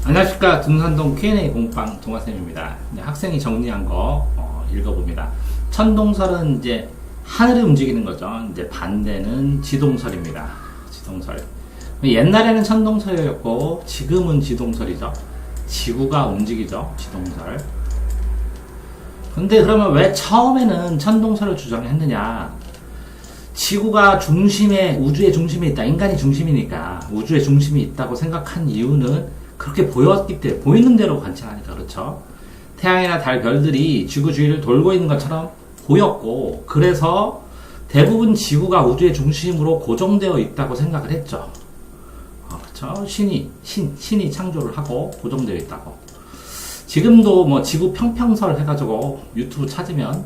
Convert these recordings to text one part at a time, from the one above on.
안녕하십니까. 둔산동 Q&A 공방 동화쌤입니다. 학생이 정리한 거 읽어봅니다. 천동설은 이제 하늘이 움직이는 거죠. 이제 반대는 지동설입니다. 지동설. 옛날에는 천동설이었고 지금은 지동설이죠. 지구가 움직이죠. 지동설. 근데 그러면 왜 처음에는 천동설을 주장했느냐? 지구가 우주의 중심에 있다. 인간이 중심이니까 우주의 중심이 있다고 생각한 이유는 그렇게 보였기 때문에, 보이는 대로 관찰하니까 그렇죠. 태양이나 달, 별들이 지구 주위를 돌고 있는 것처럼 보였고, 그래서 대부분 지구가 우주의 중심으로 고정되어 있다고 생각을 했죠. 그렇죠. 신이 창조를 하고 고정되어 있다고. 지금도 뭐 지구 평평설 해가지고 유튜브 찾으면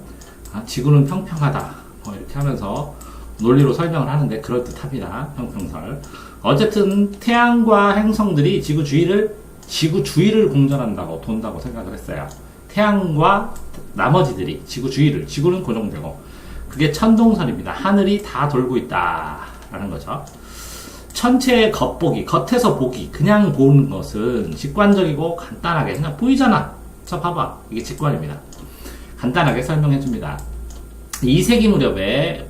지구는 평평하다 이렇게 하면서 논리로 설명을 하는데 그럴듯합니다. 평평설. 어쨌든 태양과 행성들이 지구 주위를 공전한다고, 돈다고 생각을 했어요. 태양과 나머지들이 지구는 고정되고, 그게 천동설입니다. 하늘이 다 돌고 있다라는 거죠. 천체의 겉보기, 겉에서 보기, 그냥 보는 것은 직관적이고 간단하게 그냥 보이잖아. 저 봐봐, 이게 직관입니다. 간단하게 설명해 줍니다. 2세기 무렵에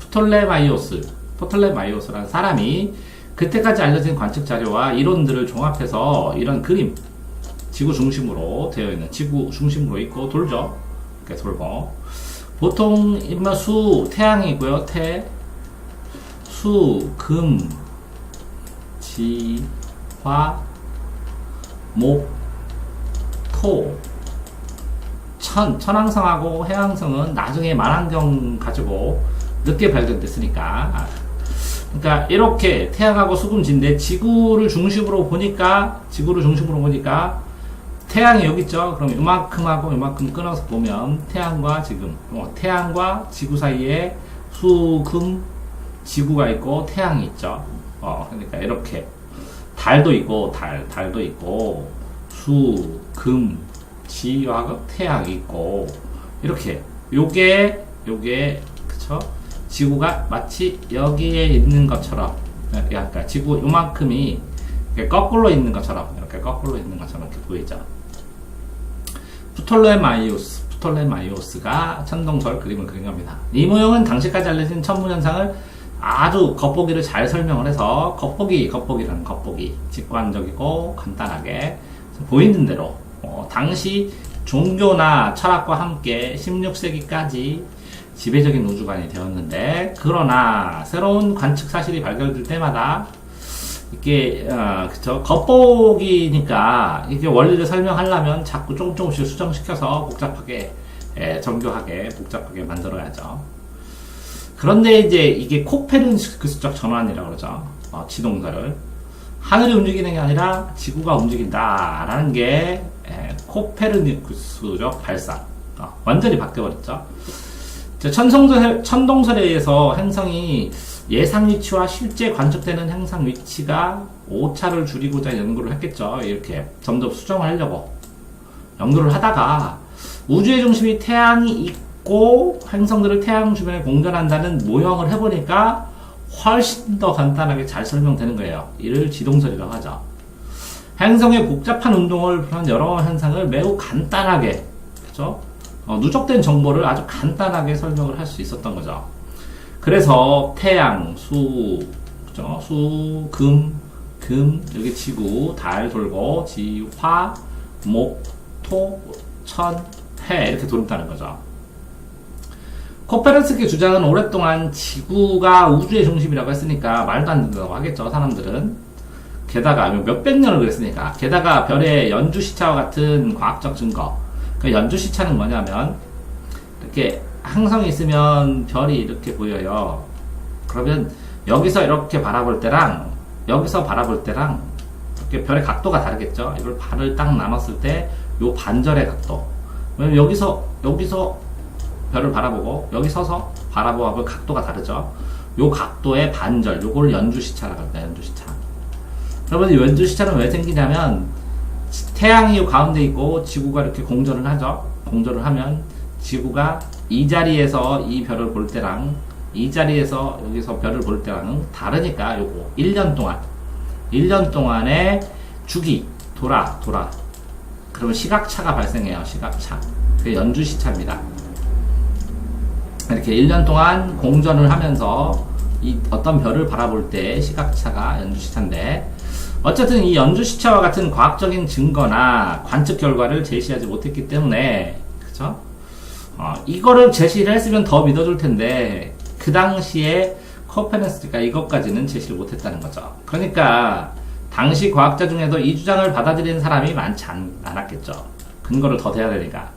프톨레마이오스라는 사람이 그때까지 알려진 관측 자료와 이론들을 종합해서 이런 그림, 지구 중심으로 되어 있는, 지구 중심으로 있고 돌죠. 이렇게 돌고. 보통 태양이고요. 수, 금, 지, 화, 목, 토, 천왕성하고 해왕성은 나중에 만환경 가지고 늦게 발견됐으니까. 그러니까 이렇게 태양하고 수금지인데 지구를 중심으로 보니까 태양이 여기 있죠. 그럼 이만큼하고 이만큼 끊어서 보면 태양과 지구 사이에 지구가 있고 태양이 있죠. 그러니까 이렇게 달도 있고 지와 태양이 있고, 이렇게 요게 그쵸? 지구가 마치 여기에 있는 것처럼, 약간 지구 요만큼이 이렇게 거꾸로 있는 것처럼 이렇게 보이죠. 프톨레마이오스가 천동설 그림을 그린 겁니다. 이 모형은 당시까지 알려진 천문현상을 아주 겉보기를 잘 설명을 해서 겉보기라는 직관적이고 간단하게 보이는 대로, 당시 종교나 철학과 함께 16세기까지 지배적인 우주관이 되었는데, 그러나 새로운 관측 사실이 발견될 때마다 이게 겉보기니까 이게 원리를 설명하려면 자꾸 조금씩 수정시켜서 복잡하게 만들어야죠. 그런데 이제 이게 코페르니쿠스적 전환이라고 그러죠. 지동설을 하늘이 움직이는 게 아니라 지구가 움직인다라는 게 코페르니쿠스적 발상. 완전히 바뀌어버렸죠. 천동설에 의해서 행성이 예상 위치와 실제 관측되는 행성 위치가 오차를 줄이고자 연구를 했겠죠. 이렇게 점점 수정을 하려고 연구를 하다가 우주의 중심이 태양이 있고 행성들을 태양 주변에 공전한다는 모형을 해보니까 훨씬 더 간단하게 잘 설명되는 거예요. 이를 지동설이라고 하죠. 행성의 복잡한 운동을 보는 여러 현상을 매우 간단하게, 그렇죠? 누적된 정보를 아주 간단하게 설명을 할 수 있었던 거죠. 그래서 태양, 그죠? 여기 지구, 달 돌고, 지, 화, 목, 토, 천, 해 이렇게 돈다는 거죠. 코페르니쿠스의 주장은 오랫동안 지구가 우주의 중심이라고 했으니까 말도 안 된다고 하겠죠, 사람들은. 게다가 몇백 년을 그랬으니까. 게다가 별의 연주시차와 같은 과학적 증거. 그 연주시차는 뭐냐면, 이렇게 행성이 있으면 별이 이렇게 보여요. 그러면 여기서 이렇게 바라볼 때랑 여기서 바라볼 때랑 이렇게 별의 각도가 다르겠죠. 이걸 반을 딱 나눴을 때 요 반절의 각도. 왜냐면 여기서 별을 바라보고 여기 서서 바라보면 각도가 다르죠. 요 각도의 반절, 요걸 연주시차라고 합니다. 연주시차. 여러분, 연주시차는 왜 생기냐면 태양이 가운데 있고 지구가 이렇게 공전을 하죠. 공전을 하면 지구가 이 자리에서 이 별을 볼 때랑 이 자리에서 여기서 별을 볼 때랑은 다르니까 요거 1년 동안의 주기, 돌아. 그러면 시각차가 발생해요. 시각차. 그게 연주시차입니다. 이렇게 1년 동안 공전을 하면서 이 어떤 별을 바라볼 때 시각차가 연주시차인데, 어쨌든 이 연주시차와 같은 과학적인 증거나 관측 결과를 제시하지 못했기 때문에, 그죠? 이거를 제시를 했으면 더 믿어줄 텐데, 그 당시에 코페르니쿠스가 이것까지는 제시를 못했다는 거죠. 그러니까 당시 과학자 중에도 이 주장을 받아들이는 사람이 많지 않았겠죠. 근거를 더 대야 되니까.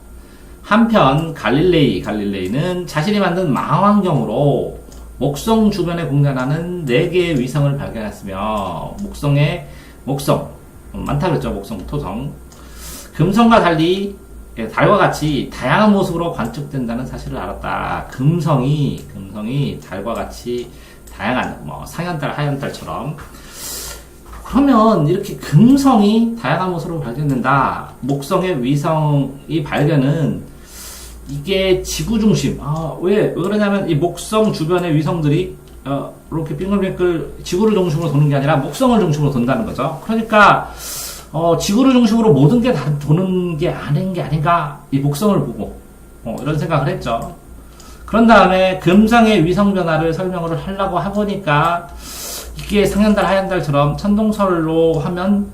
한편 갈릴레이는 자신이 만든 망원경으로 목성 주변에 공전하는 4개의 위성을 발견했으며, 목성 많다 그랬죠. 목성, 토성, 금성과 달리 달과 같이 다양한 모습으로 관측된다는 사실을 알았다. 금성이 달과 같이 다양한, 상현달, 하현달처럼. 그러면 이렇게 금성이 다양한 모습으로 발견된다. 목성의 위성이 발견은 이게 지구 중심. 왜 그러냐면 이 목성 주변의 위성들이 이렇게 빙글빙글 지구를 중심으로 도는 게 아니라 목성을 중심으로 돈다는 거죠. 그러니까 지구를 중심으로 모든 게 다 도는 게 아닌가, 이 목성을 보고 이런 생각을 했죠. 그런 다음에 금성의 위성 변화를 설명을 하려고 해보니까 이게 상현달, 하현달처럼 천동설로 하면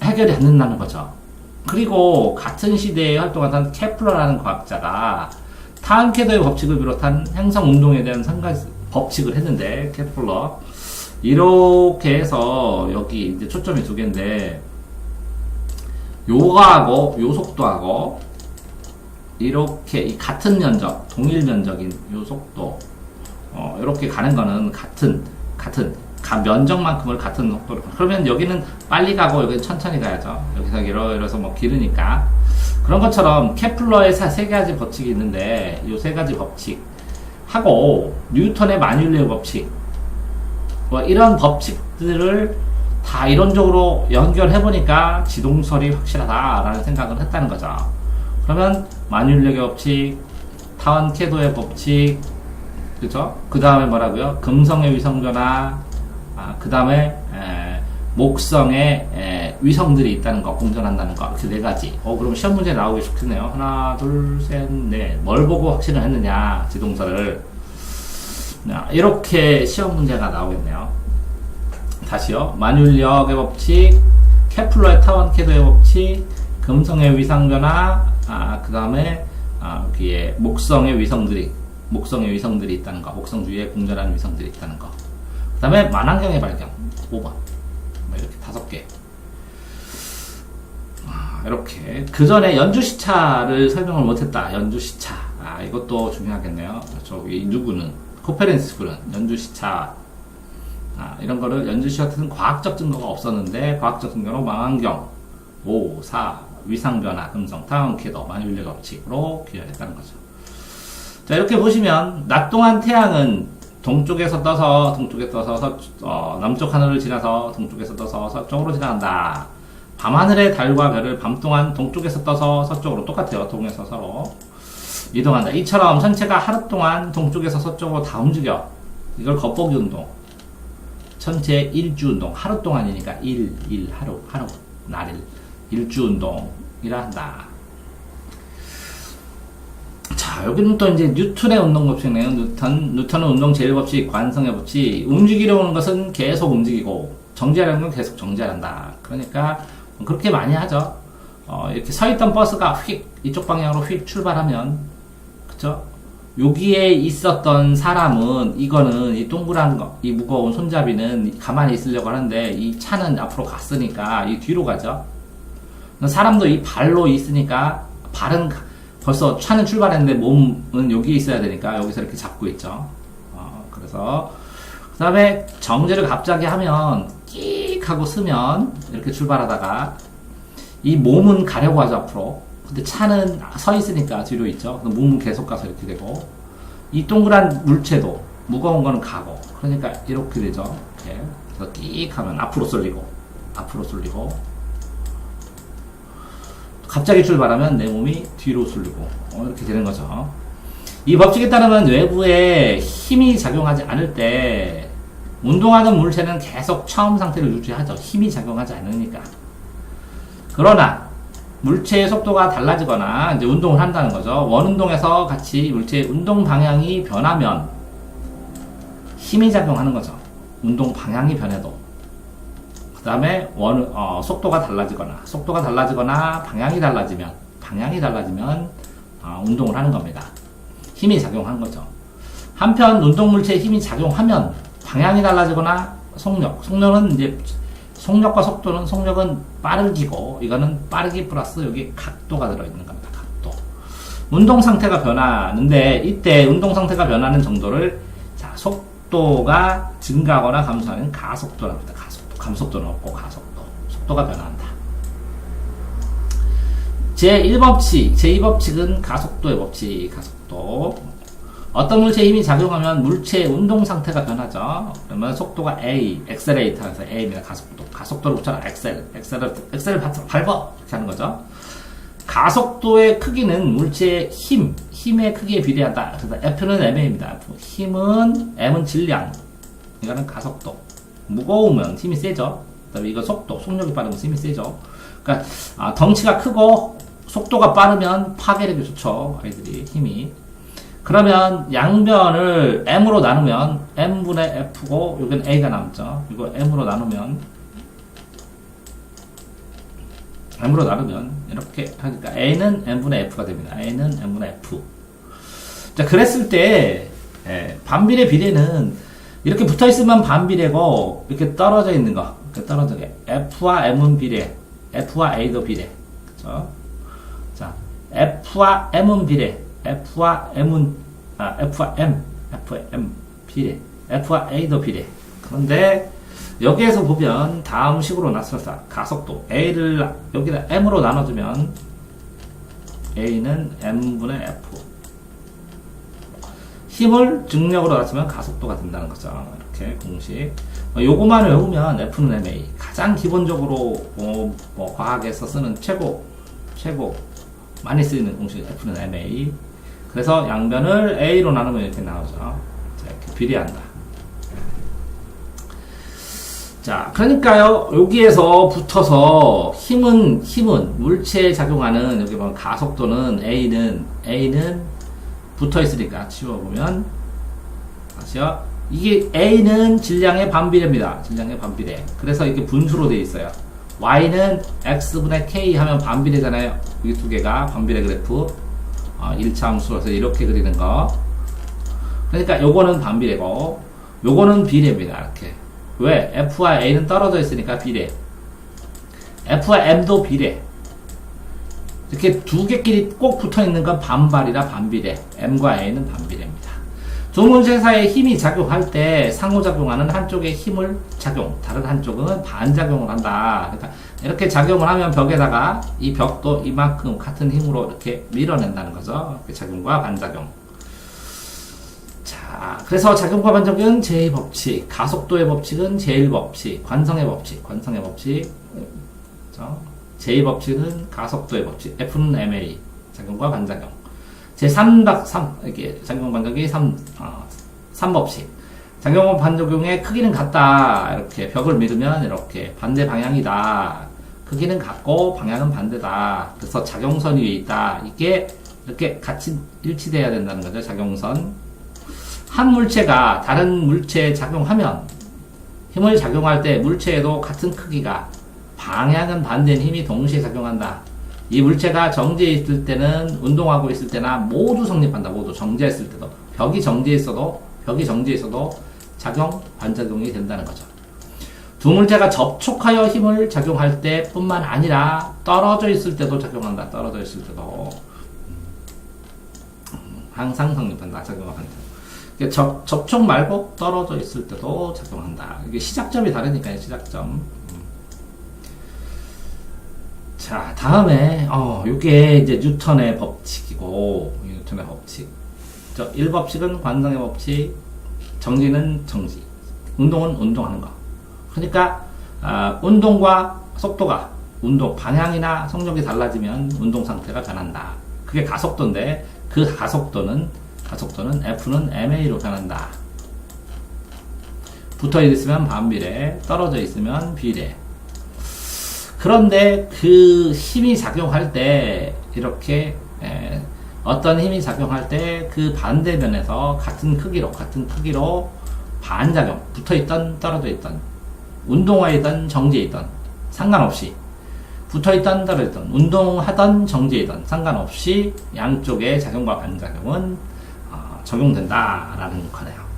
해결이 안 된다는 거죠. 그리고 같은 시대에 활동하던 케플러라는 과학자가 타운캐더의 법칙을 비롯한 행성 운동에 대한 3가지 법칙을 했는데, 케플러 이렇게 해서 여기 이제 초점이 2개인데, 요거하고 요 속도하고 이렇게 이 같은 면적, 동일 면적인 요 속도, 이렇게 가는 거는 같은 면적만큼을 같은 속도로. 그러면 여기는 빨리 가고 여기는 천천히 가야죠. 여기서 이러서 길으니까. 그런 것처럼 케플러의 3가지 법칙이 있는데, 요 3가지 법칙 하고 뉴턴의 마뉴레어 법칙, 이런 법칙들을 다 이론적으로 연결해보니까 지동설이 확실하다라는 생각을 했다는 거죠. 그러면 마뉴레어 법칙, 타운캐더의 법칙, 그죠? 그 다음에 뭐라고요? 금성의 위성 변화, 그 다음에 목성에 위성들이 있다는 거, 공전한다는 거, 이렇게 4가지. 그럼 시험 문제 나오기 좋겠네요. 하나, 둘, 셋, 넷. 뭘 보고 확신을 했느냐, 지동설을. 이렇게 시험 문제가 나오겠네요. 다시요. 마뉴리역의 법칙, 케플러의 타원캐더의 법칙, 금성의 위상 변화, 그 다음에 여기에 목성의 위성들이 있다는 거, 목성 주위에 공전하는 위성들이 있다는 거. 그 다음에 만환경의 발견, 5번. 이렇게 5개. 이렇게. 그 전에 연주시차를 설명을 못했다. 연주시차. 이것도 중요하겠네요. 저기 누구는, 코페르니쿠스는 연주시차, 이런 거를 연주시 같은 과학적 증거가 없었는데, 과학적 증거로 망원경, 5, 4, 위상변화, 금성, 타운캐더, 마뉴레어 법칙으로 기여했다는 거죠. 자, 이렇게 보시면 낮 동안 태양은 동쪽에서 떠서 남쪽 하늘을 지나서 동쪽에서 떠서 서쪽으로 지나간다. 밤하늘의 달과 별을 밤 동안 동쪽에서 떠서 서쪽으로, 똑같아요. 동에서 서로 이동한다. 이처럼 천체가 하루 동안 동쪽에서 서쪽으로 다 움직여. 이걸 겉보기 운동, 천체 일주 운동, 하루 동안이니까 하루, 날일, 일주 운동이라 한다. 자, 여기는 또 이제 뉴턴의 운동 법칙이네요. 뉴턴은 운동 제일법칙, 관성의 법칙. 움직이려는 것은 계속 움직이고, 정지하려는 건 계속 정지한다. 그러니까 그렇게 많이 하죠. 이렇게 서 있던 버스가 휙 이쪽 방향으로 휙 출발하면, 그쵸? 여기에 있었던 사람은, 이거는 이 동그란 거, 이 무거운 손잡이는 가만히 있으려고 하는데, 이 차는 앞으로 갔으니까 이 뒤로 가죠. 사람도 이 발로 있으니까, 발은 벌써 차는 출발했는데 몸은 여기에 있어야 되니까 여기서 이렇게 잡고 있죠. 그래서 그 다음에 정지를 갑자기 하면 끽 하고 쓰면 이렇게 출발하다가, 이 몸은 가려고 하죠, 앞으로. 근데 차는 서 있으니까 뒤로 있죠. 몸은 계속 가서 이렇게 되고, 이 동그란 물체도 무거운 거는 가고, 그러니까 이렇게 되죠. 이렇게. 그래서 끽 하면 앞으로 쏠리고 갑자기 출발하면 내 몸이 뒤로 쏠리고, 이렇게 되는 거죠. 이 법칙에 따르면 외부에 힘이 작용하지 않을 때 운동하는 물체는 계속 처음 상태를 유지하죠. 힘이 작용하지 않으니까. 그러나 물체의 속도가 달라지거나 이제 운동을 한다는 거죠. 원운동에서 같이 물체의 운동 방향이 변하면 힘이 작용하는 거죠. 운동 방향이 변해도. 그 다음에 속도가 달라지거나 방향이 달라지면 운동을 하는 겁니다. 힘이 작용한 거죠. 한편 운동 물체에 힘이 작용하면 방향이 달라지거나 속력은 이제 속력과 속도는 속력은 빠르기고 이거는 빠르기 플러스 여기 각도가 들어있는 겁니다. 각도. 운동 상태가 변하는데 이때 운동 상태가 변하는 정도를 자, 속도가 증가하거나 감소하는 가속도라고 합니다. 감속도는 없고 가속도. 속도가 변한다. 제1법칙, 제2법칙은 가속도의 법칙, 가속도. 어떤 물체에 힘이 작용하면 물체의 운동 상태가 변하죠. 그러면 속도가 A, 엑셀레이터에서 A입니다. 가속도를 붙여라, 엑셀을 밟아! 이렇게 하는 거죠. 가속도의 크기는 물체의 힘의 크기에 비례한다. 그래서 F는 MA입니다. 힘은, M은 질량. 이거는 가속도. 무거우면 힘이 세죠. 그다음에 이거 속력이 빠르면 힘이 세죠. 그러니까, 덩치가 크고, 속도가 빠르면 파괴력이 좋죠. 아이들이, 힘이. 그러면 양변을 M으로 나누면 M분의 F고 여기는 A가 남죠. 이거 M으로 나누면 이렇게 하니까 A는 M분의 F가 됩니다. A는 M분의 F. 자, 그랬을 때 반비례 비례는 이렇게 붙어있으면 반비례고 이렇게 떨어져 있는 거 이렇게 떨어져게 F와 M은 비례, F와 A도 비례. 그렇죠? 자, F와 M은 비례, F와 M 비례, F와 A도 비례. 그런데 여기에서 보면 다음 식으로 나타났다. 가속도 A를 여기다 M으로 나눠주면 A는 M분의 F. 힘을 중력으로 나타내면 가속도가 된다는 거죠. 이렇게 공식. 요거만 외우면 F는 MA. 가장 기본적으로 과학에서 쓰는 최고 많이 쓰이는 공식 F는 MA. 그래서 양변을 A로 나누면 이렇게 나오죠. 자, 이렇게 비례한다. 자, 그러니까요, 여기에서 붙어서 힘은 물체에 작용하는 여기 보면 가속도는 A는 붙어 있으니까 치워보면 다시요. 이게 A는 질량의 반비례입니다. 질량의 반비례. 그래서 이렇게 분수로 되어 있어요. Y는 X분의 K 하면 반비례잖아요. 이 두 개가 반비례 그래프. 1차 함수로서 이렇게 그리는 거. 그러니까 요거는 반비례고 요거는 비례입니다. 이렇게. 왜? F와 A는 떨어져 있으니까 비례. F와 M도 비례. 이렇게 두 개끼리 꼭 붙어 있는 건 반발이라 반비례. M과 A는 반비례입니다. 두 물체 사이에 힘이 작용할 때 상호작용하는 한쪽의 힘을 다른 한쪽은 반작용을 한다. 그러니까 이렇게 작용을 하면 벽에다가 이 벽도 이만큼 같은 힘으로 이렇게 밀어낸다는 거죠. 작용과 반작용. 자, 그래서 작용과 반작용은 제2법칙, 가속도의 법칙은 제1법칙, 관성의 법칙. 그렇죠? 제2법칙은 가속도의 법칙, F는 MA, 작용과 반작용. 이렇게 작용 반작용이 3법칙. 작용과 반작용의 크기는 같다. 이렇게 벽을 밀으면 이렇게 반대 방향이다. 크기는 같고 방향은 반대다. 그래서 작용선 위에 있다. 이게 이렇게 같이 일치돼야 된다는 거죠. 작용선. 한 물체가 다른 물체에 작용하면 힘을 작용할 때 물체에도 같은 크기가 방향은 반대인 힘이 동시에 작용한다. 이 물체가 정지해 있을 때는 운동하고 있을 때나 모두 성립한다. 모두 정지했을 때도 벽이 정지해 있어도 작용 반작용이 된다는 거죠. 두 물체가 접촉하여 힘을 작용할 때뿐만 아니라 떨어져 있을 때도 작용한다. 떨어져 있을 때도 항상 성립한다. 작용과 반작용. 접촉 말고 떨어져 있을 때도 작용한다. 이게 시작점이 다르니까요. 시작점. 자, 다음에 이게 이제 뉴턴의 법칙이고 뉴턴의 법칙. 1법칙은 관성의 법칙, 정지는 정지, 운동은 운동하는 거. 그러니까 운동과 속도가 운동 방향이나 속력이 달라지면 운동 상태가 변한다. 그게 가속도인데 그 가속도는 F는 MA로 변한다. 붙어 있으면 반비례, 떨어져 있으면 비례. 그런데 그 힘이 작용할 때 이렇게 어떤 힘이 작용할 때 그 반대면에서 같은 크기로 반작용, 붙어있던 떨어져 있던 운동화이던 정지이던 상관없이 붙어있던 떨어졌던 운동하던 정지이던 상관없이 양쪽의 작용과 반작용은 적용된다라는 거네요.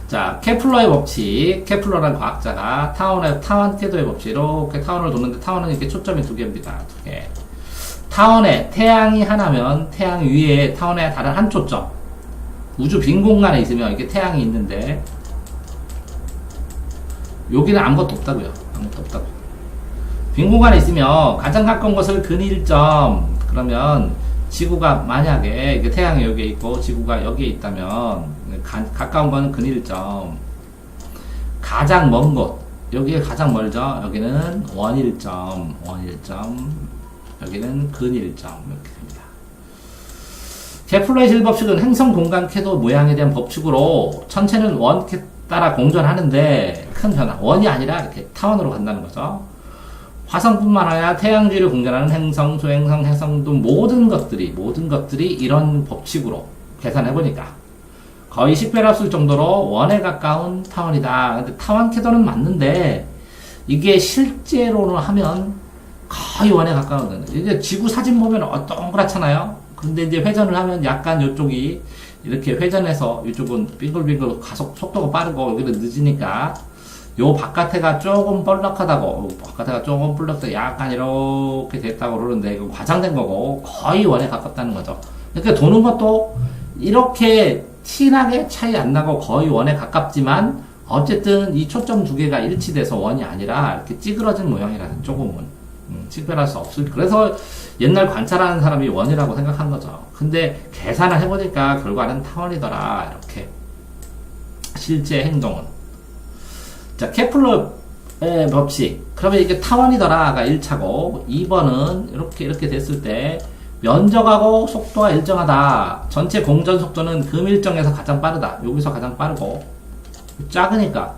자, 케플러의 법칙, 케플러라는 과학자가 타원 궤도의 법칙, 이렇게 타원을 도는데 타원은 이렇게 초점이 두 개입니다. 두 개. 타원에 태양이 하나면 태양 위에 타원에 다른 한 초점. 우주 빈 공간에 있으면 이게 태양이 있는데 여기는 아무것도 없다고요. 아무것도 없다고. 빈 공간에 있으면 가장 가까운 것을 근일점. 그러면 지구가 만약에 태양이 여기에 있고 지구가 여기에 있다면 가까운 건 근일점. 가장 먼 곳. 여기가 가장 멀죠. 여기는 원일점. 여기는 근일점. 이렇게 됩니다. 케플러의 질법칙은 행성 공간 궤도 모양에 대한 법칙으로 천체는 원 따라 공전하는데 큰 변화. 원이 아니라 이렇게 타원으로 간다는 거죠. 화성뿐만 아니라 태양 주위를 공전하는 행성, 소행성, 해성 등 모든 것들이 이런 법칙으로 계산해보니까 거의 10배로 쓸 정도로 원에 가까운 타원이다. 근데 타원 궤도는 맞는데 이게 실제로는 하면 거의 원에 가까운. 이제 지구 사진 보면 동그랗잖아요. 근데 이제 회전을 하면 약간 이쪽이 이렇게 회전해서 이쪽은 빙글빙글 가속 속도가 빠르고 여기는 늦으니까 요 바깥에가 조금 볼록하다고, 약간 이렇게 됐다고 그러는데, 이거 과장된 거고, 거의 원에 가깝다는 거죠. 그러니까 도는 것도 이렇게 티나게 차이 안 나고 거의 원에 가깝지만, 어쨌든 이 초점 두 개가 일치돼서 원이 아니라 이렇게 찌그러진 모양이라는 조금은, 식별할 수 없을, 그래서 옛날 관찰하는 사람이 원이라고 생각한 거죠. 근데 계산을 해보니까 결과는 타원이더라, 이렇게. 실제 행동은. 자, 케플러의 법칙. 그러면 이게 타원이더라가 1차고, 2번은 이렇게 됐을 때, 면적하고 속도가 일정하다. 전체 공전 속도는 금일정에서 가장 빠르다. 여기서 가장 빠르고, 작으니까.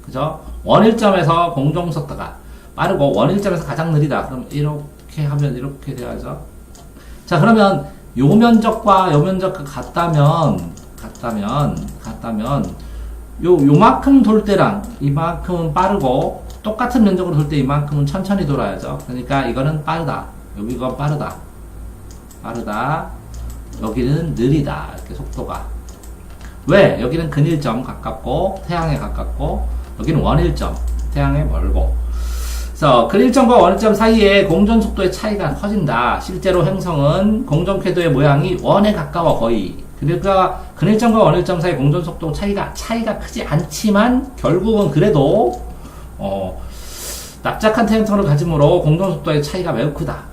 그죠? 원일점에서 공정 속도가 빠르고, 원일점에서 가장 느리다. 그럼 이렇게 하면 이렇게 돼야죠. 자, 그러면 요 면적과 요 면적 같다면, 요만큼 돌 때랑 이만큼은 빠르고 똑같은 면적으로 돌 때 이만큼은 천천히 돌아야죠. 그러니까 이거는 빠르다. 여기가 빠르다. 여기는 느리다. 이렇게 속도가. 왜? 여기는 근일점 가깝고 태양에 가깝고 여기는 원일점 태양에 멀고. 그래서 근일점과 원일점 사이에 공전 속도의 차이가 커진다. 실제로 행성은 공전 궤도의 모양이 원에 가까워 거의. 그러니까 근일점과 원일점 사이 공전 속도 차이가 크지 않지만 결국은 그래도 납작한 태양성을 가지므로 공전 속도의 차이가 매우 크다.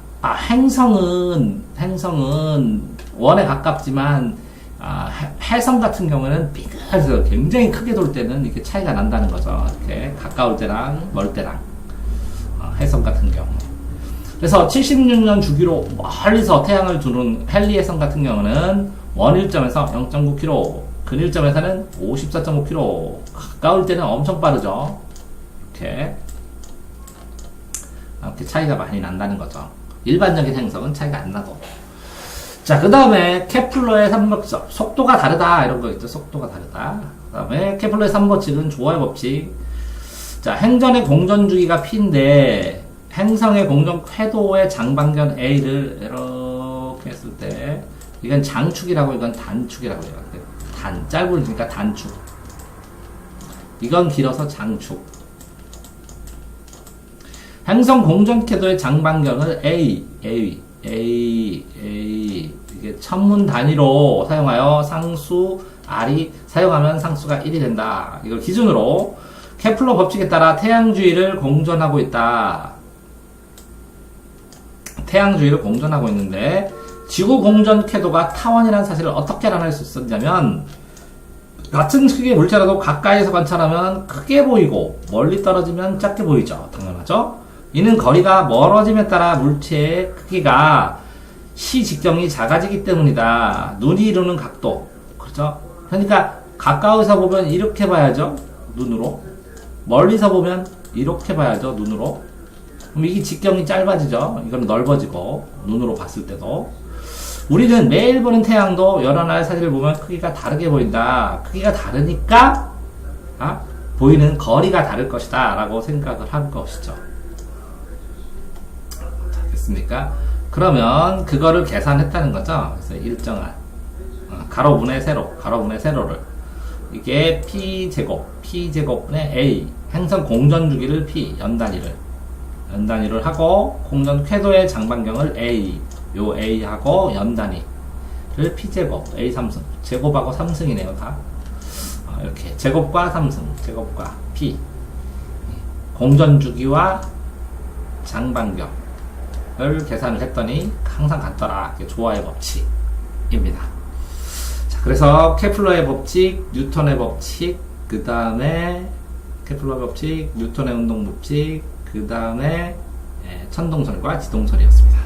행성은 원에 가깝지만 해성 같은 경우는 삐그해서 굉장히 크게 돌 때는 이렇게 차이가 난다는 거죠. 이렇게 가까울 때랑 멀 때랑 해성 같은 경우. 그래서 76년 주기로 멀리서 태양을 두는 헨리 해성 같은 경우는 원일점에서 0.9km, 근일점에서는 54.5km, 가까울 때는 엄청 빠르죠. 이렇게 차이가 많이 난다는 거죠. 일반적인 행성은 차이가 안 나고. 자, 그 다음에 케플러의 3법칙, 속도가 다르다 이런 거 있죠. 속도가 다르다. 그 다음에 케플러의 3법칙은 조화의 법칙. 자, 행전의 공전 주기가 P인데 행성의 공전 궤도의 장방견 A를 이렇게 했을 때 이건 장축이라고 이건 단축이라고 해요. 짧으니까 단축. 이건 길어서 장축. 행성 공전 궤도의 장방견을 이게 천문 단위로 사용하여 상수 R이 사용하면 상수가 1이 된다. 이걸 기준으로 케플러 법칙에 따라 태양 주위를 공전하고 있다. 태양 주위를 공전하고 있는데 지구 공전 궤도가 타원이라는 사실을 어떻게 알아낼 수 있었냐면 같은 크기의 물체라도 가까이서 관찰하면 크게 보이고 멀리 떨어지면 작게 보이죠. 당연하죠. 이는 거리가 멀어짐에 따라 물체의 크기가 시직경이 작아지기 때문이다. 눈이 이루는 각도. 그렇죠? 그러니까 가까이서 보면 이렇게 봐야죠. 눈으로. 멀리서 보면 이렇게 봐야죠, 눈으로. 그럼 이게 직경이 짧아지죠. 이건 넓어지고, 눈으로 봤을 때도. 우리는 매일 보는 태양도 여러 날 사진을 보면 크기가 다르게 보인다. 크기가 다르니까, 보이는 거리가 다를 것이다. 라고 생각을 할 것이죠. 자, 됐습니까? 그러면 그거를 계산했다는 거죠. 그래서 일정한, 가로분의 세로를. 이게 P제곱분의 A. 행성 공전 주기를 P, 연단위를 하고, 공전 궤도의 장반경을 A, 요 A하고 연단위를 P제곱, A 3승, 제곱하고 3승이네요, 다. 이렇게, 제곱과 3승, 제곱과 P. 공전 주기와 장반경을 계산을 했더니 항상 같더라. 이게 조화의 법칙입니다. 자, 그래서 케플러의 법칙, 뉴턴의 법칙, 그 다음에 케플러 법칙, 뉴턴의 운동 법칙, 그 다음에 천동설과 지동설이었습니다.